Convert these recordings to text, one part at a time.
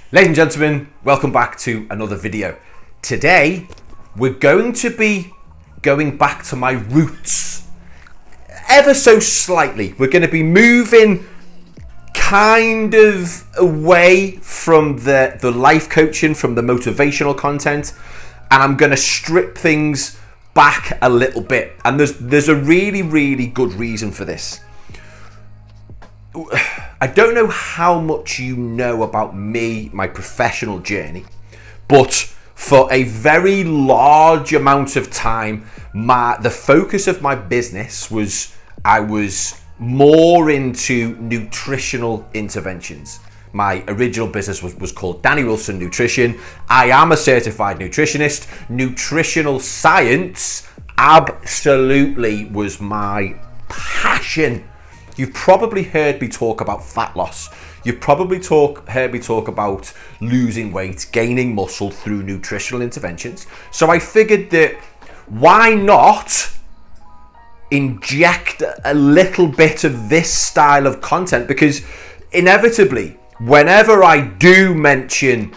Ladies and gentlemen, welcome back to another video. Today, we're going to be going back to my roots ever so slightly. We're going to be moving kind of away from the life coaching, from the motivational content, and I'm going to strip things back a little bit. And there's a really good reason for this. I don't know how much you know about me, my professional journey, but for a very large amount of time, the focus of my business was I was more into nutritional interventions. My original business was called Danny Wilson Nutrition. I am a certified nutritionist. Nutritional science absolutely was my passion. You've probably heard me talk about fat loss. You've probably heard me talk about losing weight, gaining muscle through nutritional interventions. So I figured that why not inject a little bit of this style of content? Because inevitably, whenever I do mention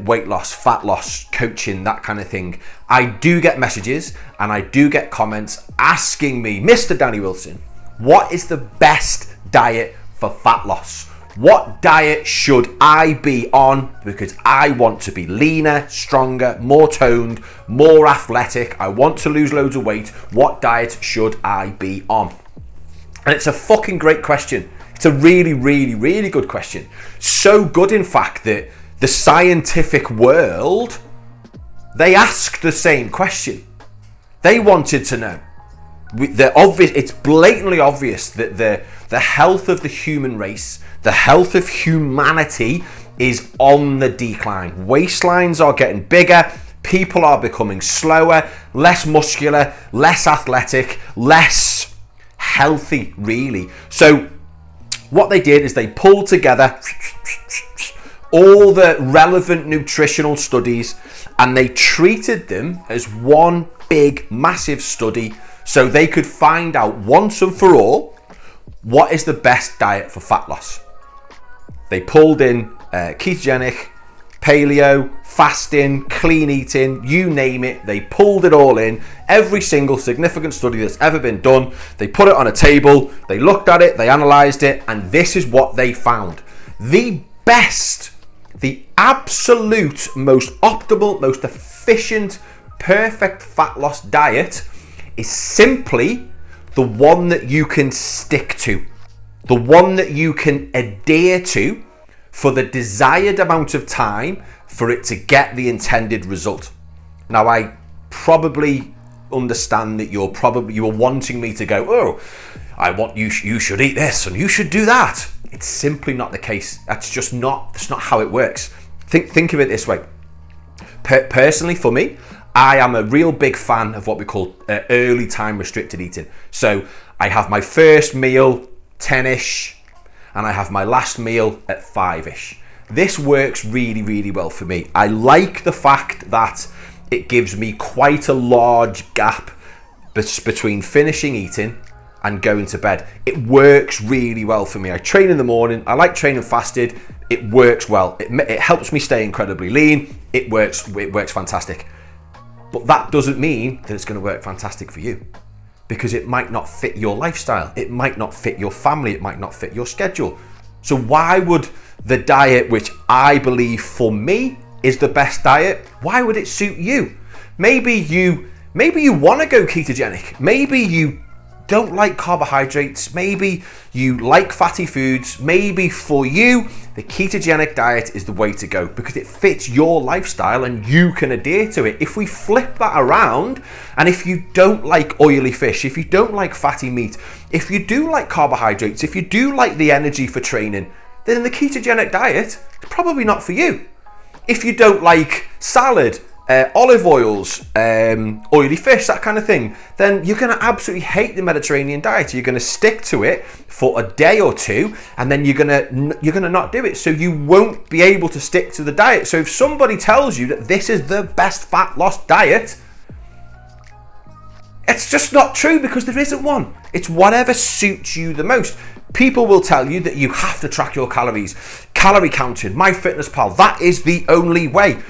weight loss, fat loss, coaching, that kind of thing, I do get messages and I do get comments asking me, Mr. Danny Wilson, what is the best diet for fat loss? What diet should I be on? Because I want to be leaner, stronger, more toned, more athletic. I want to lose loads of weight. What diet should I be on? And it's a fucking great question. It's a really good question. So good, in fact, that the scientific world, they asked the same question. They wanted to know. It's blatantly obvious that the health of the human race, the health of humanity is on the decline. Waistlines are getting bigger, people are becoming slower, less muscular, less athletic, less healthy, really. So what they did is they pulled together all the relevant nutritional studies and they treated them as one big, massive study, so they could find out once and for all what is the best diet for fat loss. They pulled in ketogenic, paleo, fasting, clean eating, you name it. They pulled it all in. Every single significant study that's ever been done, they put it on a table, they looked at it, they analysed it, and this is what they found. The best, the absolute most optimal, most efficient, perfect fat loss diet is simply the one that you can stick to, the one that you can adhere to for the desired amount of time for it to get the intended result. Now, I probably understand that you were wanting me to go, oh, you should eat this and you should do that. It's simply not the case. That's not how it works. Think of it this way. Personally, for me, I am a real big fan of what we call early time restricted eating. So I have my first meal 10ish and I have my last meal at 5ish. This works really well for me. I like the fact that it gives me quite a large gap between finishing eating and going to bed. It works really well for me. I train in the morning. I like training fasted. It works well. It helps me stay incredibly lean. It works fantastic. But that doesn't mean that it's going to work fantastic for you, because it might not fit your lifestyle. It might not fit your family. It might not fit your schedule. So why would the diet, which I believe for me is the best diet, why would it suit you? Maybe you want to go ketogenic. Maybe you don't like carbohydrates. Maybe you like fatty foods. Maybe for you, the ketogenic diet is the way to go because it fits your lifestyle and you can adhere to it. If we flip that around, and if you don't like oily fish, if you don't like fatty meat, if you do like carbohydrates, if you do like the energy for training, then the ketogenic diet is probably not for you. If you don't like salad, olive oils, oily fish, that kind of thing, then you're going to absolutely hate the Mediterranean diet. You're going to stick to it for a day or two, and then you're going to not do it. So you won't be able to stick to the diet. So if somebody tells you that this is the best fat loss diet, it's just not true, because there isn't one. It's whatever suits you the most. People will tell you that you have to track your calories, calorie counting, MyFitnessPal, that is the only way.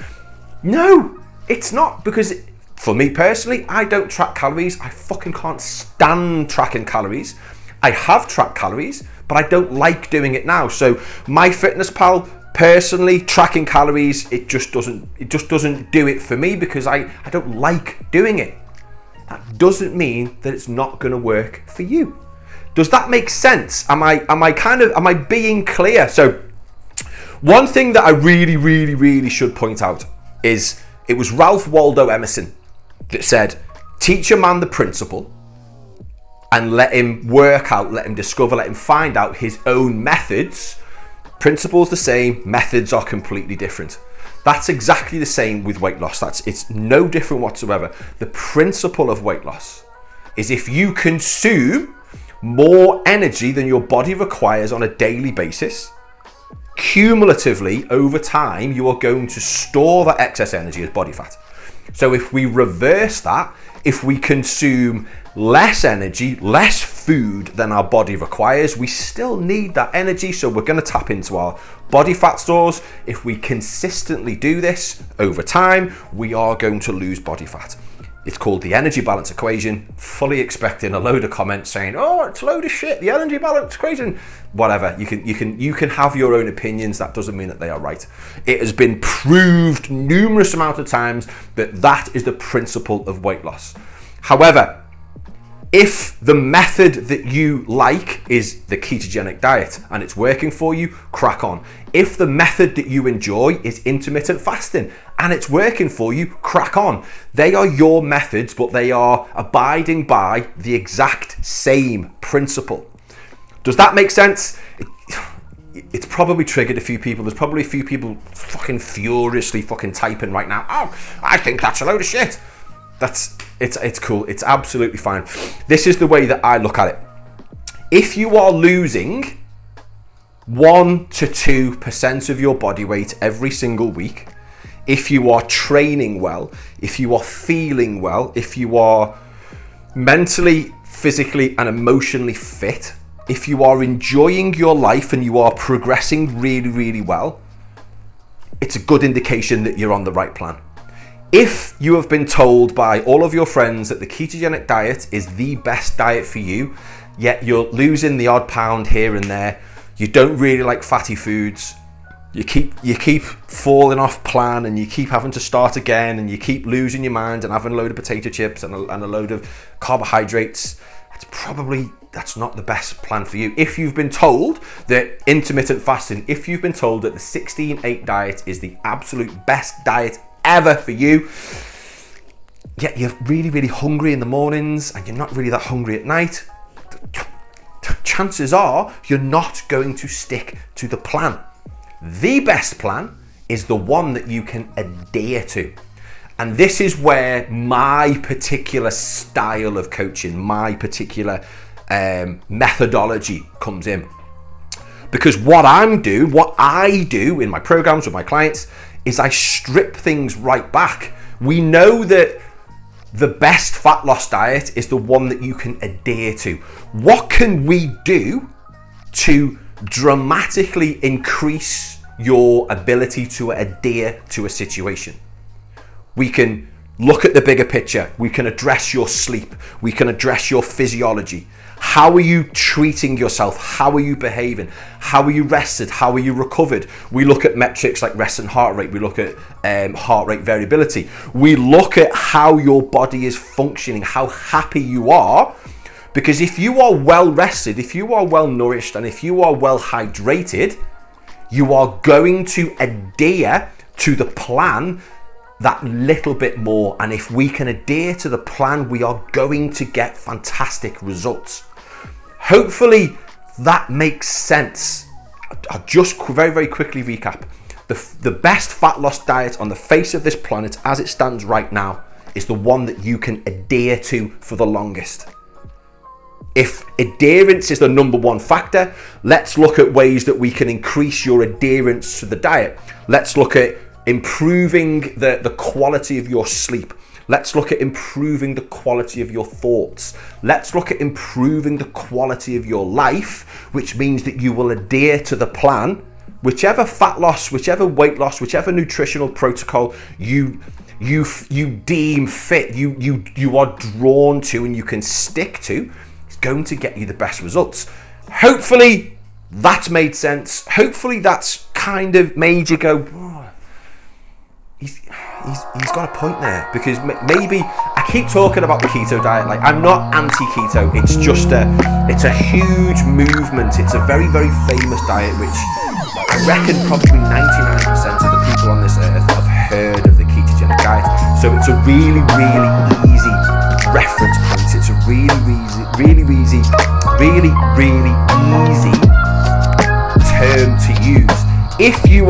No, it's not, because for me personally, I don't track calories. I fucking can't stand tracking calories. I have tracked calories, but I don't like doing it now. So MyFitnessPal, personally, tracking calories, it just doesn't do it for me, because I don't like doing it. That doesn't mean that it's not going to work for you. Does that make sense? Am I being clear? So one thing that I really should point out is, it was Ralph Waldo Emerson that said, teach a man the principle and let him work out, let him discover, let him find out his own methods. Principles the same, methods are completely different. That's exactly the same with weight loss. It's no different whatsoever. The principle of weight loss is, if you consume more energy than your body requires on a daily basis, cumulatively over time, you are going to store that excess energy as body fat. So if we reverse that, if we consume less energy, less food than our body requires, we still need that energy, so we're going to tap into our body fat stores. If we consistently do this over time, we are going to lose body fat. It's called the energy balance equation. Fully expecting a load of comments saying, oh, it's a load of shit, the energy balance equation. Whatever, you can have your own opinions. That doesn't mean that they are right. It has been proved numerous amount of times that that is the principle of weight loss. However, if the method that you like is the ketogenic diet and it's working for you, crack on. If the method that you enjoy is intermittent fasting and it's working for you, crack on. They are your methods, but they are abiding by the exact same principle. Does that make sense? It's probably triggered a few people. There's probably a few people fucking furiously fucking typing right now. Oh, I think that's a load of shit. It's cool. It's absolutely fine. This is the way that I look at it. If you are losing 1 to 2% of your body weight every single week, if you are training well, if you are feeling well, if you are mentally, physically and emotionally fit, if you are enjoying your life and you are progressing really well, it's a good indication that you're on the right plan. If you have been told by all of your friends that the ketogenic diet is the best diet for you, yet you're losing the odd pound here and there, you don't really like fatty foods, you keep falling off plan and you keep having to start again and you keep losing your mind and having a load of potato chips and a load of carbohydrates, that's not the best plan for you. If you've been told that intermittent fasting, if you've been told that the 16-8 diet is the absolute best diet ever for you, yet you're really hungry in the mornings and you're not really that hungry at night, chances are you're not going to stick to the plan. The best plan is the one that you can adhere to. And this is where my particular style of coaching, my particular methodology comes in. Because what I do in my programs with my clients is I strip things right back. We know that the best fat loss diet is the one that you can adhere to. What can we do to dramatically increase your ability to adhere to a situation? We can look at the bigger picture. We can address your sleep. We can address your physiology. How are you treating yourself? How are you behaving? How are you rested? How are you recovered? We look at metrics like rest and heart rate. We look at heart rate variability. We look at how your body is functioning, how happy you are. Because if you are well rested, if you are well nourished, and if you are well hydrated, you are going to adhere to the plan that little bit more. And if we can adhere to the plan, we are going to get fantastic results. Hopefully that makes sense. I'll just very quickly recap. The best fat loss diet on the face of this planet as it stands right now is the one that you can adhere to for the longest. If adherence is the number one factor, let's look at ways that we can increase your adherence to the diet. Let's look at improving the quality of your sleep. Let's look at improving the quality of your thoughts. Let's look at improving the quality of your life, which means that you will adhere to the plan, whichever fat loss, whichever weight loss, whichever nutritional protocol you deem fit, you are drawn to and you can stick to. It's going to get you the best results. Hopefully that's made sense. Hopefully that's kind of made you go, oh, he's got a point there, because maybe I keep talking about the keto diet like I'm not anti-keto. It's just it's a huge movement. It's a very, very famous diet, which I reckon probably 99% of the people on this earth have heard of the ketogenic diet. So it's a really, really easy reference point. It's a really easy term to use. If you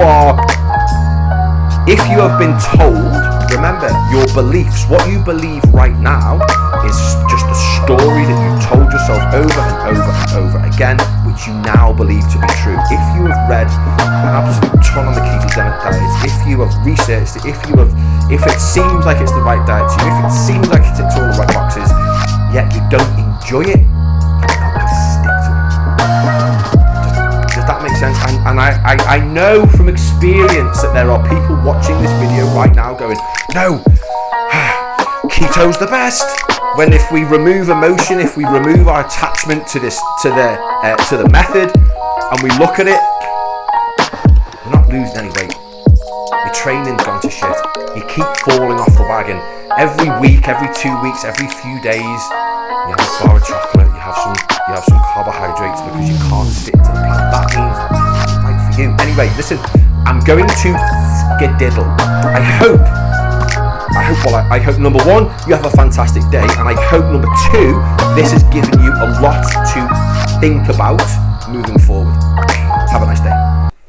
have been told, remember, your beliefs, what you believe right now is just a story that you've told yourself over and over and over again, which you now believe to be true. If you have read an absolute ton on the ketogenic diet, if you have researched it, if it seems like it's the right diet to you, if it seems like it ticks all the right boxes, yet you don't enjoy it, you're not going to stick to it. Does that make sense? And I know from experience that there are people watching this video right now going, no, keto's the best. When if we remove emotion, if we remove our attachment to the method, and we look at it, you're not losing any weight. Your training's gone to shit. You keep falling off the wagon. Every week, every 2 weeks, every few days, you have a bar of chocolate, you have some carbohydrates because you can't stick to the plan. That means it's right for you. Anyway, listen, I'm going to skedaddle. I hope number one, you have a fantastic day, and I hope number two, this has given you a lot to think about moving forward. Have a nice day.